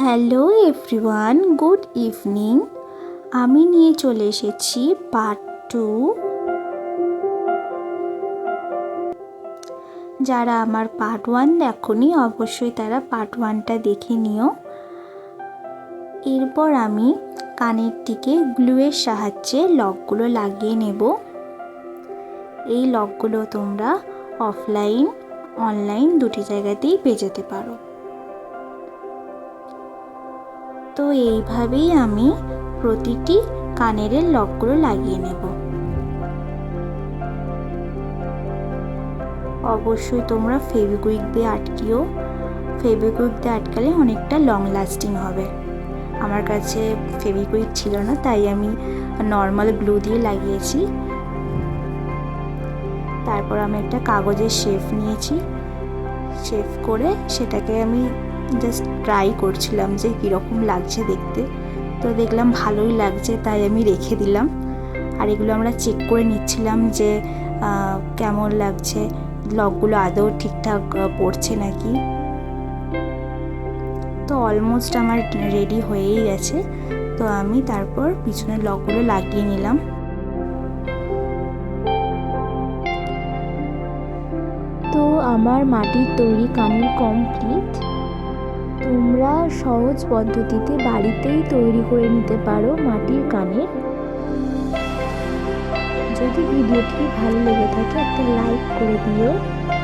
Hello everyone, good evening. আমি নিয়ে চলে এসেছি পার্ট 2। যারা আমার পার্ট 1 দেখোনি অবশ্যই তারা পার্ট 1টা দেখে নিও। এরপর আমি কানের দিকে গ্লুয়ের সাহায্যে লকগুলো লাগিয়ে নেব। এই লকগুলো তোমরা অফলাইন অনলাইন দুটি জায়গাতেই পেয়ে যেতে পারো। তো এইভাবেই আমি প্রতিটি কানের লকগুলো লাগিয়ে নেব। অবশ্যই তোমরা ফেভিকুইক দিয়ে আটকিও। ফেভিকুইক দিয়ে আটকালে অনেকটা লং লাস্টিং হবে। আমার কাছে ফেভিকুইক ছিল না, তাই আমি নর্মাল গ্লু দিয়ে লাগিয়েছি। তারপর আমি একটা কাগজের শেফ নিয়েছি। শেফ করে সেটাকে আমি জাস্ট ট্রাই করছিলাম যে কীরকম লাগছে দেখতে। তো দেখলাম ভালোই লাগছে, তাই আমি রেখে দিলাম। আর এগুলো আমরা চেক করে নিচ্ছিলাম যে কেমন লাগছে, লকগুলো আদৌ ঠিকঠাক পড়ছে নাকি। তো অলমোস্ট আমার রেডি হয়েই গেছে। তো আমি তারপর পিছনের লকগুলো লাগিয়ে নিলাম। তো আমার মাটির তৈরি কানের কমপ্লিট। তোমরা সহজ পদ্ধতিতে বাড়িতেই তৈরি করে নিতে পারো মাটির কানের। যদি ভিডিওটি ভালো লেগে থাকে একটা লাইক করে দিও,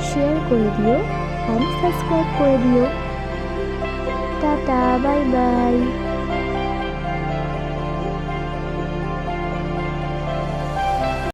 শেয়ার করে দিও, অ্যান্ড সাবস্ক্রাইব করে দিও। Tata, bye bye.